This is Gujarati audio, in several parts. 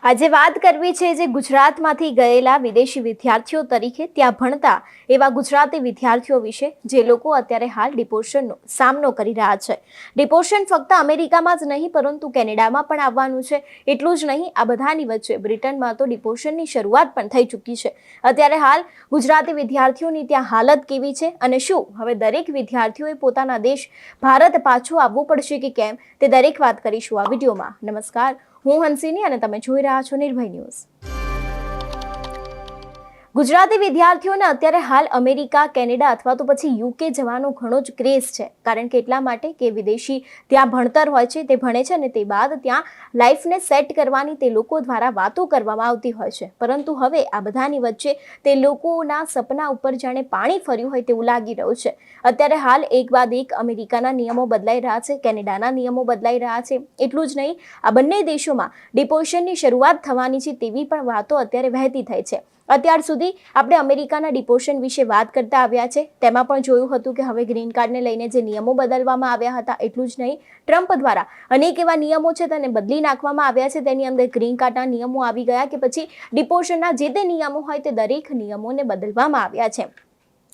આજે વાત કરવી છે જે ગુજરાતમાંથી ગયેલા વિદેશી વિદ્યાર્થીઓ તરીકે ત્યાં ભણતા એવા ગુજરાતી વિદ્યાર્થીઓ વિશે, જે લોકો અત્યારે હાલ ડિપોર્શનનો સામનો કરી રહ્યા છે. ડિપોર્શન ફક્ત અમેરિકામાં જ નહીં પરંતુ કેનેડામાં પણ આવવાનું છે. એટલું જ નહીં, આ બધાની વચ્ચે બ્રિટનમાં તો ડિપોર્શનની શરૂઆત પણ થઈ ચૂકી છે. અત્યારે હાલ ગુજરાતી વિદ્યાર્થીઓની ત્યાં હાલત કેવી છે અને શું હવે દરેક વિદ્યાર્થીઓએ પોતાના દેશ ભારત પાછું આવવું પડશે કે કેમ, તે દરેક વાત કરીશું આ વિડીયોમાં. નમસ્કાર, હું હંસિની અને તમે જોઈ રહ્યા છો નિર્ભય ન્યૂઝ. ગુજરાતી વિદ્યાર્થીઓને અત્યારે હાલ અમેરિકા, કેનેડા અથવા તો પછી યુકે જવાનો ઘણો જ ક્રેઝ છે. કારણ કે એટલા માટે કે વિદેશી ત્યાં ભણતર હોય છે, તે ભણે છે અને તે બાદ ત્યાં લાઈફને સેટ કરવાની તે લોકો દ્વારા વાતો કરવામાં આવતી હોય છે. પરંતુ હવે આ બધાની વચ્ચે તે લોકોના સપના ઉપર જાણે પાણી ફર્યું હોય તેવું લાગી રહ્યું છે. અત્યારે હાલ એક બાદ એક અમેરિકાના નિયમો બદલાઈ રહ્યા છે, કેનેડાના નિયમો બદલાઈ રહ્યા છે. એટલું જ નહીં, આ બંને દેશોમાં ડિપોર્શનની શરૂઆત થવાની છે તેવી પણ વાતો અત્યારે વહેતી થઈ છે. અત્યાર સુધી આપણે અમેરિકાના ડિપોર્શન વિશે વાત કરતા આવ્યા છે. તેમાં પણ જોયું હતું કે હવે ગ્રીન કાર્ડને લઈને જે નિયમો બદલવામાં આવ્યા હતા, એટલું જ નહીં, ટ્રમ્પ દ્વારા અનેક એવા નિયમો છે તેને બદલી નાખવામાં આવ્યા છે. તેની અંદર ગ્રીન કાર્ડના નિયમો આવી ગયા કે પછી ડિપોર્શનના જે તે નિયમો હોય તે દરેક નિયમોને બદલવામાં આવ્યા છે.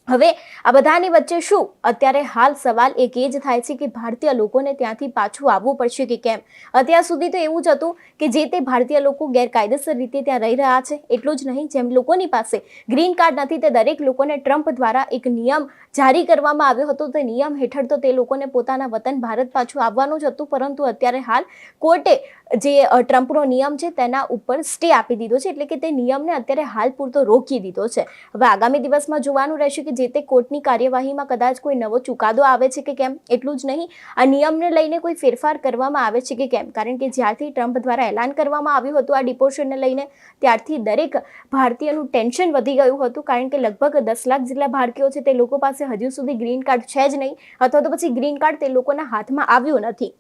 હવે આ બધાની વચ્ચે શું અત્યારે હાલ સવાલ એક એ જ થાય છે કે ભારતીય લોકોને ત્યાંથી પાછું આવવું પડશે કે કેમ. અત્યાર સુધી તો એવું જ હતું કે જે તે ભારતીય લોકો ગેરકાયદેસર રીતે ત્યાં રહી રહ્યા છે. એટલું જ નહીં, જેમ લોકોની પાસે ગ્રીન કાર્ડ નથી તે દરેક લોકોને ટ્રમ્પ દ્વારા એક નિયમ જારી કરવામાં આવ્યો હતો. તે નિયમ હેઠળ તો તે લોકોને પોતાના વતન ભારત પાછું આવવાનું જ હતું. પરંતુ અત્યારે હાલ કોર્ટે જે ટ્રમ્પનો નિયમ છે તેના ઉપર સ્ટે આપી દીધો છે, એટલે કે તે નિયમને અત્યારે હાલ પૂરતો રોકી દીધો છે. હવે આગામી દિવસમાં જોવાનું રહેશે કે જે તે કોર્ટની કાર્યવાહીમાં કદાચ કોઈ નવો ચુકાદો આવે છે કે કેમ. એટલું જ નહીં, આ નિયમને લઈને કોઈ ફેરફાર કરવામાં આવે છે કે કેમ. કારણ કે જ્યારથી ટ્રમ્પ દ્વારા એલાન કરવામાં આવ્યું હતું આ ડિપોર્શનને લઈને, ત્યારથી દરેક ભારતીયનું ટેન્શન વધી ગયું હતું. કારણ કે લગભગ 10 લાખ જેટલા ભારતીયો છે તે લોકો પાસે હજુ સુધી ગ્રીન કાર્ડ છે જ નહીં, અથવા તો પછી ગ્રીન કાર્ડ તે લોકોના હાથમાં આવ્યું નથી.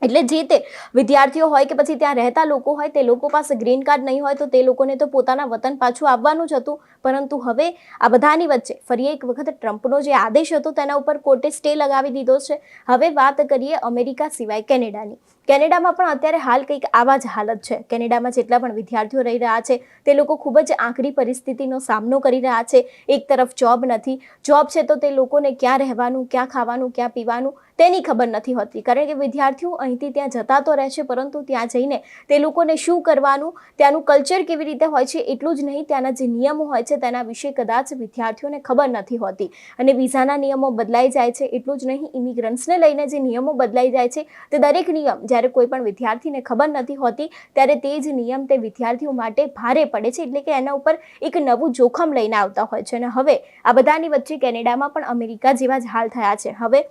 એટલે જે તે વિદ્યાર્થીઓ હોય કે પછી ત્યાં રહેતા લોકો હોય, તે લોકો પાસે ગ્રીન કાર્ડ નહીં હોય તો તે લોકોને તો પોતાના વતન પાછું આવવાનું જ હતું. પરંતુ હવે આ બધાની વચ્ચે ફરી એક વખત ટ્રમ્પનો જે આદેશ હતો તેના ઉપર કોર્ટે સ્ટે લગાવી દીધો છે. હવે વાત કરીએ અમેરિકા સિવાય કેનેડાની. કેનેડામાં પણ અત્યારે હાલ કંઈક આવા જ હાલત છે. કેનેડામાં જેટલા પણ વિદ્યાર્થીઓ રહી રહ્યા છે તે લોકો ખૂબ જ આકરી પરિસ્થિતિનો સામનો કરી રહ્યા છે. એક તરફ જોબ નથી, જોબ છે તો તે લોકોને ક્યાં રહેવાનું, ક્યાં ખાવાનું, ક્યાં પીવાનું તેની ખબર નથી હોતી. કારણ કે વિદ્યાર્થીઓ અહીંથી ત્યાં જતા તો રહે છે, પરંતુ ત્યાં જઈને તે લોકોને શું કરવાનું, ત્યાંનું કલ્ચર કેવી રીતે હોય છે, એટલું જ નહીં, ત્યાંના જે નિયમો હોય છે તેના વિશે કદાચ વિદ્યાર્થીઓને ખબર નથી હોતી. અને વિઝાના નિયમો બદલાઈ જાય છે. એટલું જ નહીં, ઇમિગ્રન્ટ્સને લઈને જે નિયમો બદલાઈ જાય છે તે દરેક નિયમ જ્યારે કોઈ પણ વિદ્યાર્થીને ખબર નથી હોતી ત્યારે તે જ નિયમ તે વિદ્યાર્થીઓ માટે ભારે પડે છે. એટલે કે એના ઉપર એક નવું જોખમ લઈને આવતા હોય છે. અને હવે આ બધાની વચ્ચે કેનેડામાં પણ અમેરિકા જેવા જ હાલ થયા છે. હવે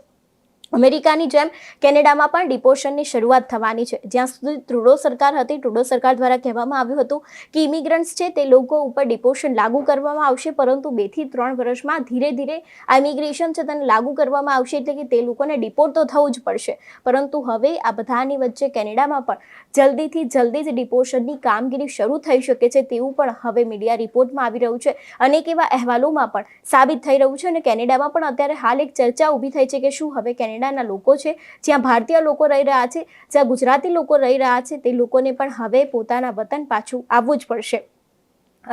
અમેરિકાની જેમ કેનેડામાં પણ ડિપોર્શનની શરૂઆત થવાની છે. જ્યાં સુધી ટ્રુડો સરકાર હતી, ટ્રુડો સરકાર દ્વારા કહેવામાં આવ્યું હતું કે ઇમિગ્રન્ટ્સ છે તે લોકો ઉપર ડિપોર્શન લાગુ કરવામાં આવશે, પરંતુ 2 થી 3 વર્ષમાં ધીરે ધીરે આ ઇમિગ્રેશન છે તેને લાગુ કરવામાં આવશે. એટલે કે તે લોકોને ડિપોર્ટ તો થવું જ પડશે. પરંતુ હવે આ બધાની વચ્ચે કેનેડામાં પણ જલ્દીથી જલ્દી જ ડિપોર્શનની કામગીરી શરૂ થઈ શકે છે તેવું પણ હવે મીડિયા રિપોર્ટમાં આવી રહ્યું છે. અનેક એવા અહેવાલોમાં પણ સાબિત થઈ રહ્યું છે. અને કેનેડામાં પણ અત્યારે હાલ એક ચર્ચા ઊભી થઈ છે કે શું હવે કેનેડાના લોકો છે, જ્યાં ભારતીય લોકો રહી રહ્યા છે, જ્યાં ગુજરાતી લોકો રહી રહ્યા છે, તે લોકોને પણ હવે પોતાના વતન પાછું આવવું જ પડશે.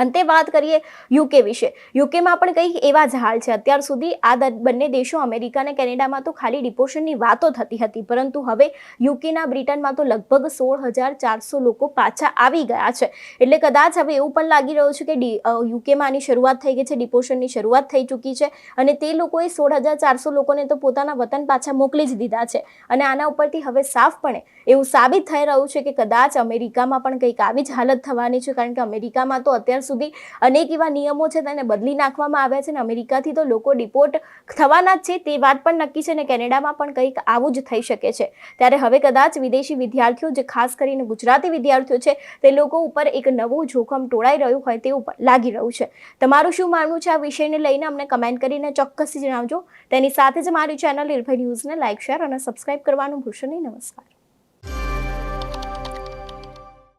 અંતે વાત કરીએ યુકે વિશે. યુકેમાં પણ કંઈક એવા જ હાલ છે. અત્યાર સુધી આ બંને દેશો અમેરિકા અને કેનેડામાં તો ખાલી ડિપોર્શનની વાતો થતી હતી, પરંતુ હવે યુકેના બ્રિટનમાં તો લગભગ 16,400 લોકો પાછા આવી ગયા છે. એટલે કદાચ હવે એવું પણ લાગી રહ્યું છે કે યુકેમાં આની શરૂઆત થઈ ગઈ છે, ડિપોર્શનની શરૂઆત થઈ ચૂકી છે અને તે લોકોએ 16,400 લોકોને તો પોતાના વતન પાછા મોકલી જ દીધા છે. અને આના ઉપરથી હવે સાફપણે એવું સાબિત થઈ રહ્યું છે કે કદાચ અમેરિકામાં પણ કંઈક આવી જ હાલત થવાની છે. કારણ કે અમેરિકામાં તો અત્યાર સુધી અનેક એવા નિયમો છે તેને બદલી નાખવામાં આવ્યા છે અને અમેરિકાથી તો લોકો ડિપોર્ટ થવાના જ છે તે વાત પણ નક્કી છે. અને કેનેડામાં પણ કંઈક આવું જ થઈ શકે છે. ત્યારે હવે કદાચ વિદેશી વિદ્યાર્થીઓ, જે ખાસ કરીને ગુજરાતી વિદ્યાર્થીઓ છે, તે લોકો ઉપર એક નવું જોખમ ટોળાઈ રહ્યું હોય તેવું પણ લાગી રહ્યું છે. તમારું શું માનવું છે આ વિષયને લઈને અમને કમેન્ટ કરીને ચોક્કસથી જણાવજો. તેની સાથે જ મારી ચેનલ નિર્ભય ન્યૂઝને લાઇક, શેર અને સબસ્ક્રાઇબ કરવાનું ભૂલશો નહીં. નમસ્કાર.